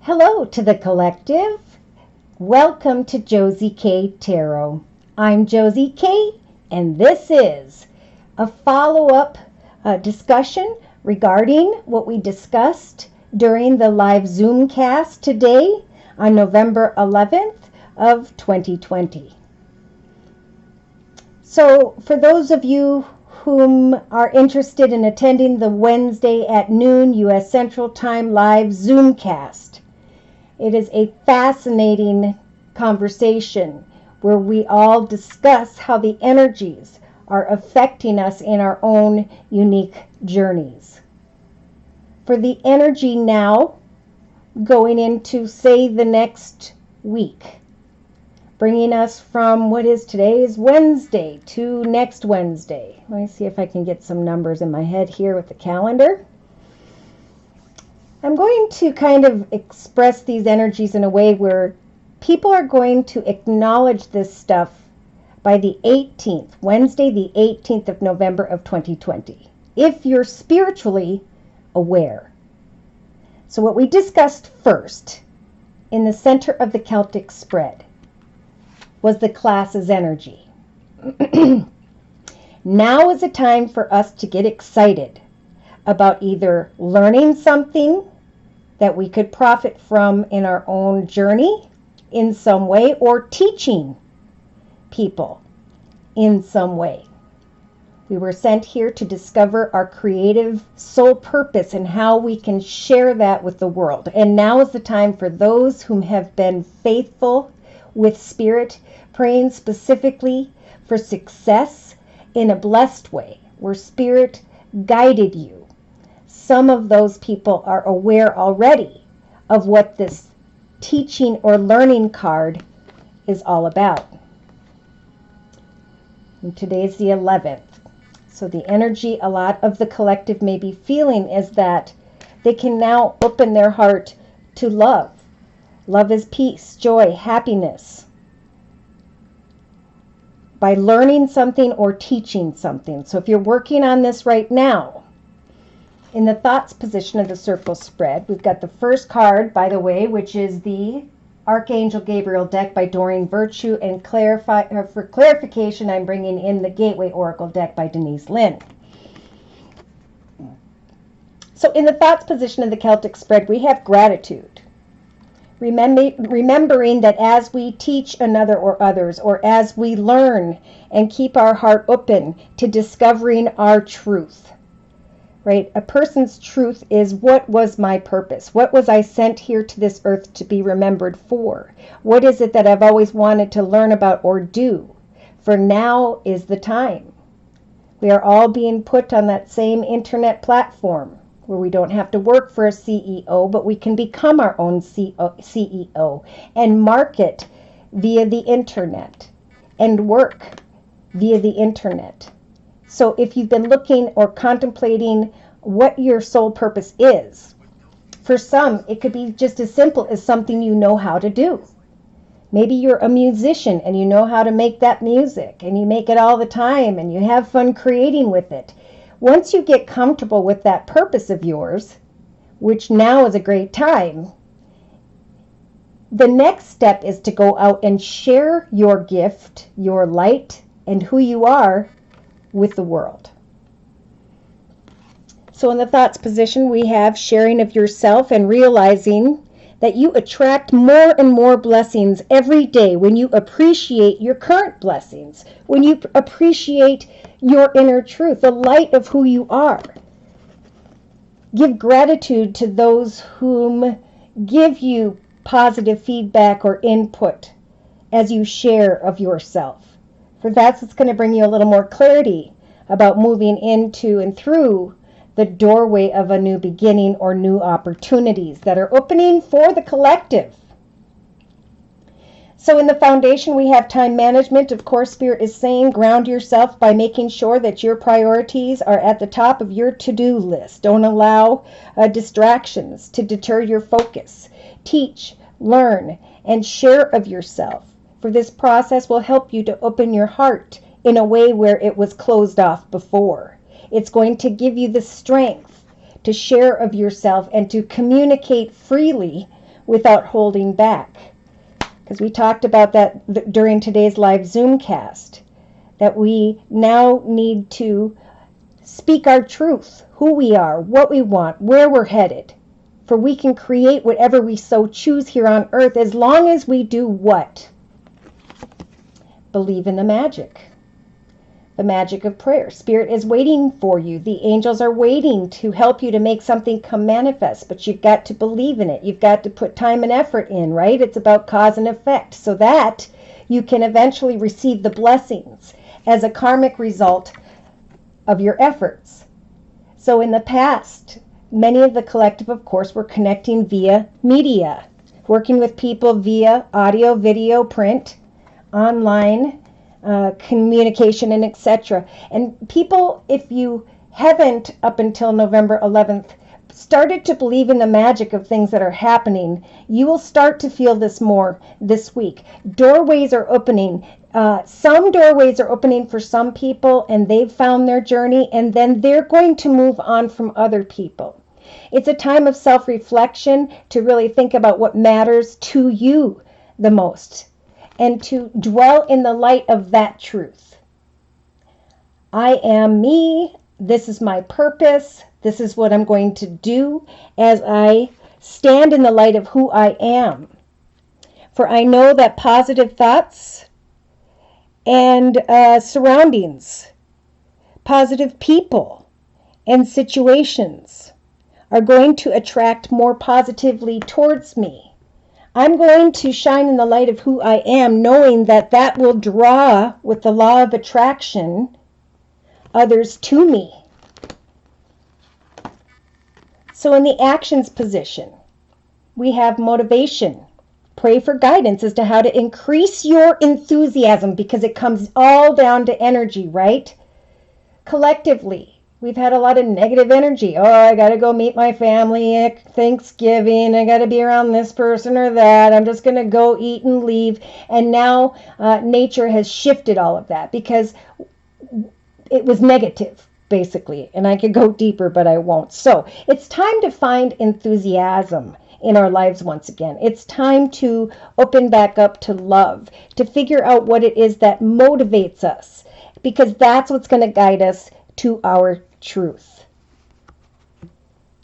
Hello to the collective. Welcome to Josie K Tarot. I'm Josie K, and this is a follow-up discussion regarding what we discussed during the live Zoom cast today on November 11th of 2020. So for those of you whom are interested in attending the Wednesday at noon U.S. Central Time live Zoom cast, it is a fascinating conversation where we all discuss how the energies are affecting us in our own unique journeys. For the energy now going into, say, the next week, bringing us from what is today's Wednesday to next Wednesday. Let me see if I can get some numbers in my head here with the calendar. I'm going to kind of express these energies in a way where people are going to acknowledge this stuff by the 18th, Wednesday, the 18th of November of 2020, if you're spiritually aware. So what we discussed first in the center of the Celtic spread was the class's energy. Now is a time for us to get excited about either learning something that we could profit from in our own journey in some way, or teaching people in some way. We were sent here to discover our creative soul purpose and how we can share that with the world. And now is the time for those whom have been faithful with spirit, praying specifically for success in a blessed way, where spirit guided you. Some of those people are aware already of what this teaching or learning card is all about. And today is the 11th. So the energy a lot of the collective may be feeling is that they can now open their heart to love. Love is peace, joy, happiness. By learning something or teaching something. So if you're working on this right now, in the thoughts position of the circle spread, we've got the first card, by the way, which is the Archangel Gabriel deck by Doreen Virtue, and for clarification, I'm bringing in the Gateway Oracle deck by Denise Lynn. So in the thoughts position of the Celtic spread, we have gratitude. Remembering that as we teach another or others, or as we learn and keep our heart open to discovering our truth, right? A person's truth is, what was my purpose? What was I sent here to this earth to be remembered for? What is it that I've always wanted to learn about or do? For now is the time. We are all being put on that same internet platform where we don't have to work for a CEO, but we can become our own CEO and market via the internet and work via the internet. So if you've been looking or contemplating what your soul purpose is, for some, it could be just as simple as something you know how to do. Maybe you're a musician and you know how to make that music and you make it all the time and you have fun creating with it. Once you get comfortable with that purpose of yours, which now is a great time, the next step is to go out and share your gift, your light, and who you are with the world. So in the thoughts position, we have sharing of yourself and realizing that you attract more and more blessings every day when you appreciate your current blessings, when you appreciate your inner truth, the light of who you are. Give gratitude to those whom give you positive feedback or input as you share of yourself. For that's what's going to bring you a little more clarity about moving into and through the doorway of a new beginning or new opportunities that are opening for the collective. So in the foundation, we have time management. Of course, Spirit is saying ground yourself by making sure that your priorities are at the top of your to-do list. Don't allow distractions to deter your focus. Teach, learn, and share of yourself. For this process will help you to open your heart in a way where it was closed off before. It's going to give you the strength to share of yourself and to communicate freely without holding back. Because we talked about that during today's live Zoomcast, that we now need to speak our truth, who we are, what we want, where we're headed. For we can create whatever we so choose here on earth as long as we do what? Believe in the magic. The magic of prayer. Spirit is waiting for you. The angels are waiting to help you to make something come manifest, but you've got to believe in it. You've got to put time and effort in, right? It's about cause and effect, so that you can eventually receive the blessings as a karmic result of your efforts. So in the past, many of the collective, of course, were connecting via media, working with people via audio, video, print, online, communication, and etc. And people, if you haven't up until November 11th started to believe in the magic of things that are happening, you will start to feel this more this week. Doorways are opening. Some doorways are opening for some people, and they've found their journey, and then they're going to move on from other people. It's a time of self-reflection to really think about what matters to you the most, and to dwell in the light of that truth. I am me. This is my purpose. This is what I'm going to do as I stand in the light of who I am. For I know that positive thoughts and surroundings, positive people and situations are going to attract more positively towards me. I'm going to shine in the light of who I am, knowing that that will draw, with the law of attraction, others to me. So in the actions position, we have motivation. Pray for guidance as to how to increase your enthusiasm, because it comes all down to energy, right? Collectively, we've had a lot of negative energy. Oh, I got to go meet my family at Thanksgiving. I got to be around this person or that. I'm just going to go eat and leave. And now nature has shifted all of that because it was negative, basically. And I could go deeper, but I won't. So it's time to find enthusiasm in our lives once again. It's time to open back up to love, to figure out what it is that motivates us, because that's what's going to guide us to our truth.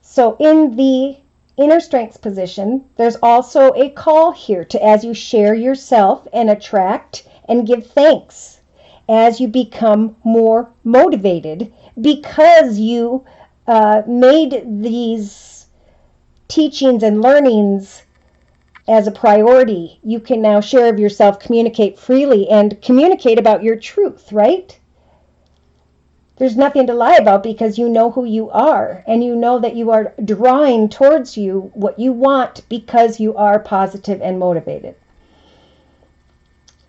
So in the inner strengths position, there's also a call here to, as you share yourself and attract and give thanks, as you become more motivated because you made these teachings and learnings as a priority. You can now share of yourself, communicate freely, and communicate about your truth, right? There's nothing to lie about because you know who you are, and you know that you are drawing towards you what you want because you are positive and motivated.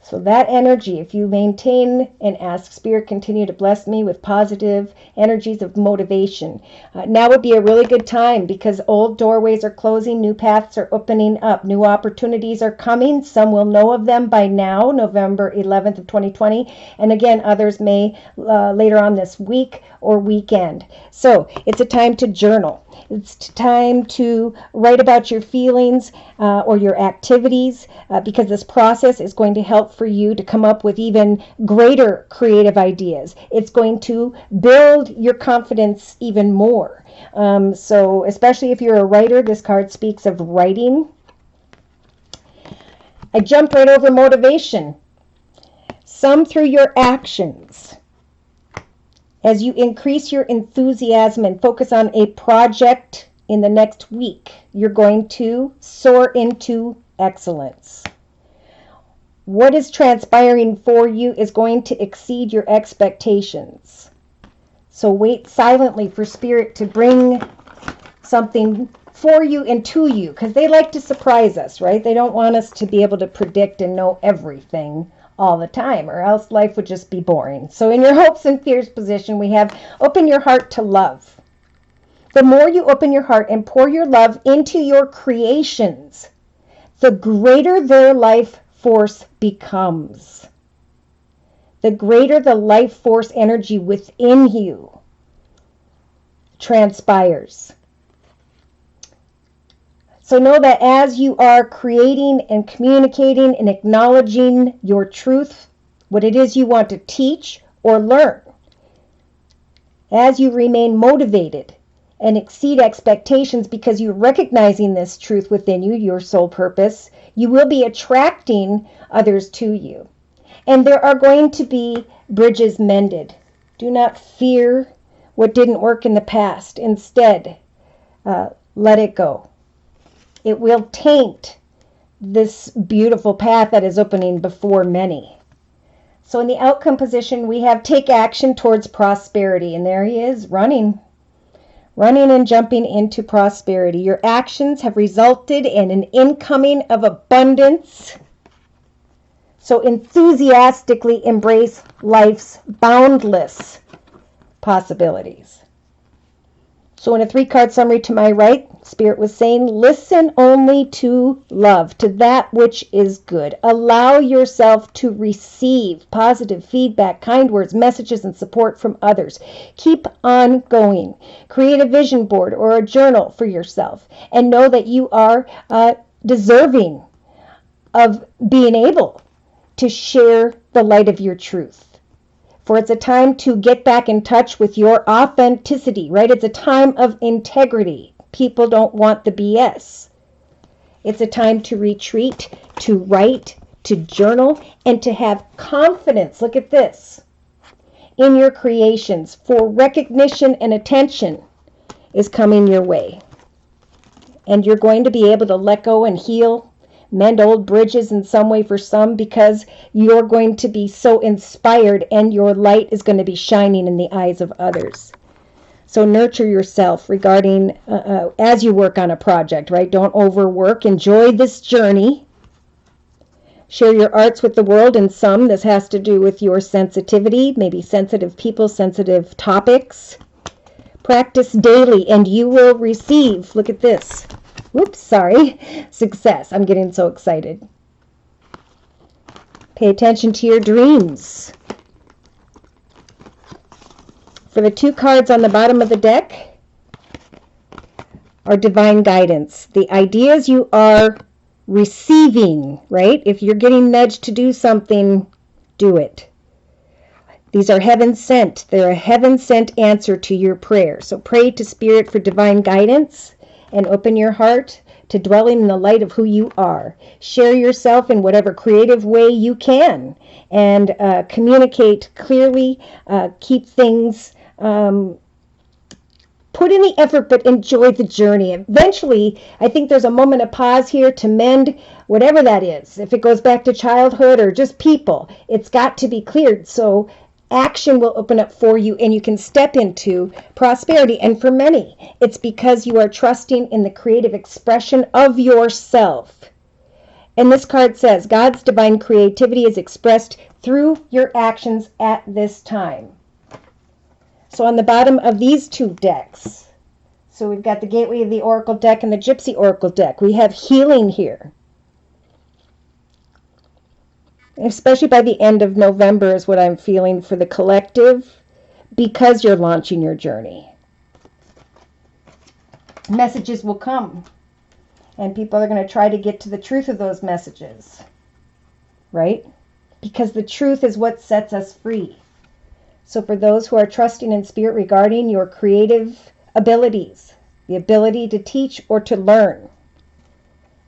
So that energy, if you maintain and ask Spirit, continue to bless me with positive energies of motivation. Now would be a really good time because old doorways are closing, new paths are opening up, new opportunities are coming. Some will know of them by now, November 11th of 2020. And again, others may later on this week or weekend. So it's a time to journal. It's time to write about your feelings or your activities because this process is going to help for you to come up with even greater creative ideas. It's going to build your confidence even more. So especially if you're a writer, this card speaks of writing. I jump right over motivation. Some through your actions. As you increase your enthusiasm and focus on a project in the next week, you're going to soar into excellence. What is transpiring for you is going to exceed your expectations. So wait silently for Spirit to bring something for you and to you, because they like to surprise us, right? They don't want us to be able to predict and know everything all the time, or else life would just be boring. So in your hopes and fears position, we have open your heart to love. The more you open your heart and pour your love into your creations, the greater their life force becomes. The greater the life force energy within you transpires. So know that as you are creating and communicating and acknowledging your truth, what it is you want to teach or learn, as you remain motivated and exceed expectations because you're recognizing this truth within you, your soul purpose, you will be attracting others to you. And there are going to be bridges mended. Do not fear what didn't work in the past. Instead, let it go. It will taint this beautiful path that is opening before many. So in the outcome position, we have take action towards prosperity. And there he is, running and jumping into prosperity. Your actions have resulted in an incoming of abundance. So enthusiastically embrace life's boundless possibilities. So in a 3-card summary to my right, Spirit was saying, listen only to love, to that which is good. Allow yourself to receive positive feedback, kind words, messages, and support from others. Keep on going. Create a vision board or a journal for yourself and know that you are deserving of being able to share the light of your truth. For it's a time to get back in touch with your authenticity, right? It's a time of integrity. People don't want the BS. It's a time to retreat, to write, to journal, and to have confidence. Look at this. In your creations, for recognition and attention is coming your way. And you're going to be able to let go and heal, mend old bridges in some way for some, because you're going to be so inspired and your light is going to be shining in the eyes of others. So nurture yourself regarding as you work on a project, right? Don't overwork. Enjoy this journey. Share your arts with the world. In some, this has to do with your sensitivity, maybe sensitive people, sensitive topics. Practice daily and you will receive, look at this. Whoops, sorry. Success. I'm getting so excited. Pay attention to your dreams. For the 2 cards on the bottom of the deck are divine guidance. The ideas you are receiving, right? If you're getting nudged to do something, do it. These are heaven sent. They're a heaven sent answer to your prayer. So pray to Spirit for divine guidance and open your heart to dwelling in the light of who you are. Share yourself in whatever creative way you can and communicate clearly. Keep things, put in the effort, but enjoy the journey. Eventually, I think there's a moment of pause here to mend whatever that is. If it goes back to childhood or just people, it's got to be cleared. So action will open up for you and you can step into prosperity. And for many, it's because you are trusting in the creative expression of yourself. And this card says, God's divine creativity is expressed through your actions at this time. So on the bottom of these 2 decks, so we've got the Gateway of the Oracle deck and the Gypsy Oracle deck. We have healing here. Especially by the end of November is what I'm feeling for the collective, because you're launching your journey. Messages will come, and people are going to try to get to the truth of those messages, right? Because the truth is what sets us free. So for those who are trusting in Spirit regarding your creative abilities, the ability to teach or to learn,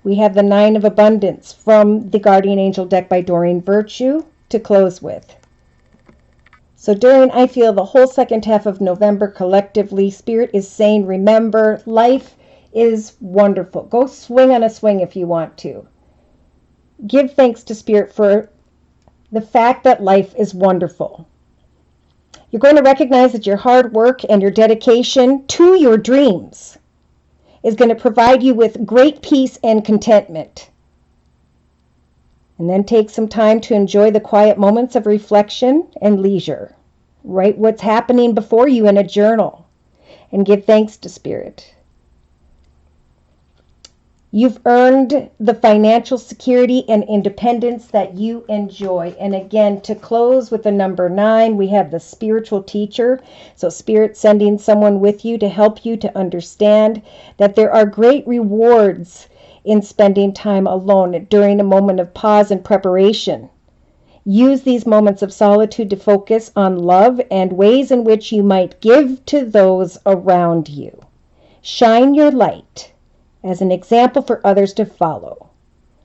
we have the 9 of Abundance from the Guardian Angel deck by Doreen Virtue to close with. So during, I feel, the whole second half of November collectively, Spirit is saying, remember, life is wonderful. Go swing on a swing if you want to. Give thanks to Spirit for the fact that life is wonderful. You're going to recognize that your hard work and your dedication to your dreams is going to provide you with great peace and contentment. And then take some time to enjoy the quiet moments of reflection and leisure. Write what's happening before you in a journal and give thanks to Spirit. You've earned the financial security and independence that you enjoy. And again, to close with the number 9, we have the spiritual teacher. So Spirit sending someone with you to help you to understand that there are great rewards in spending time alone during a moment of pause and preparation. Use these moments of solitude to focus on love and ways in which you might give to those around you. Shine your light as an example for others to follow.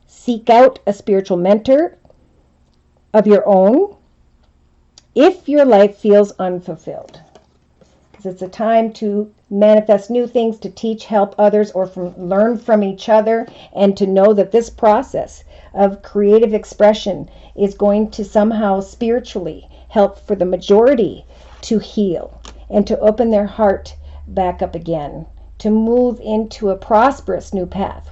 Seek out a spiritual mentor of your own if your life feels unfulfilled. Because it's a time to manifest new things, to teach, help others, or learn from each other, and to know that this process of creative expression is going to somehow spiritually help for the majority to heal and to open their heart back up again, to move into a prosperous new path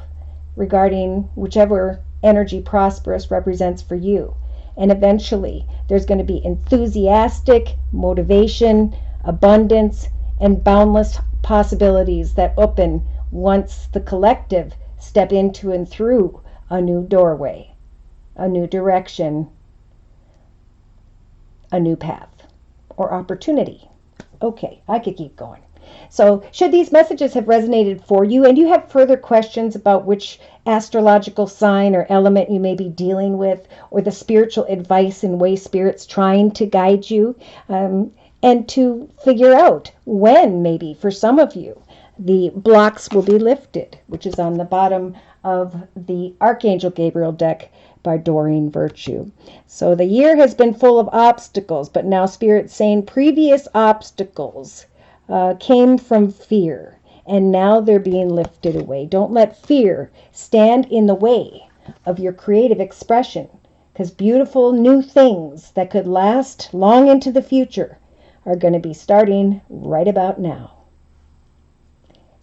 regarding whichever energy prosperous represents for you. And eventually there's going to be enthusiastic motivation, abundance, and boundless possibilities that open once the collective step into and through a new doorway, a new direction, a new path or opportunity. Okay, I could keep going. So should these messages have resonated for you and you have further questions about which astrological sign or element you may be dealing with, or the spiritual advice and way Spirit's trying to guide you, and to figure out when, maybe for some of you, the blocks will be lifted, which is on the bottom of the Archangel Gabriel deck by Doreen Virtue. So the year has been full of obstacles, but now Spirit's saying previous obstacles came from fear, and now they're being lifted away. Don't let fear stand in the way of your creative expression, because beautiful new things that could last long into the future are going to be starting right about now.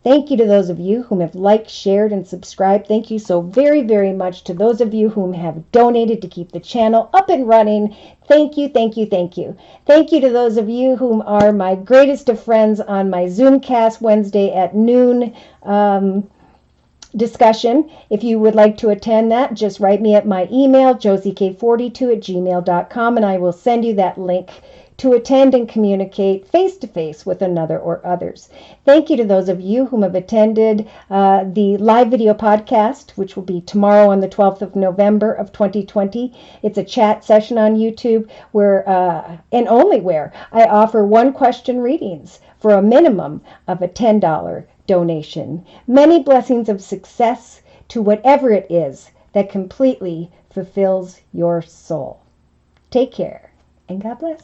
Thank you to those of you whom have liked, shared, and subscribed. Thank you so very, very much to those of you whom have donated to keep the channel up and running. Thank you, thank you, thank you. Thank you to those of you whom are my greatest of friends on my Zoomcast Wednesday at noon discussion. If you would like to attend that, just write me at my email, josiek42@gmail.com, and I will send you that link to attend and communicate face-to-face with another or others. Thank you to those of you whom have attended the live video podcast, which will be tomorrow on the 12th of November of 2020. It's a chat session on YouTube where, and only where, I offer one-question readings for a minimum of a $10 donation. Many blessings of success to whatever it is that completely fulfills your soul. Take care, and God bless.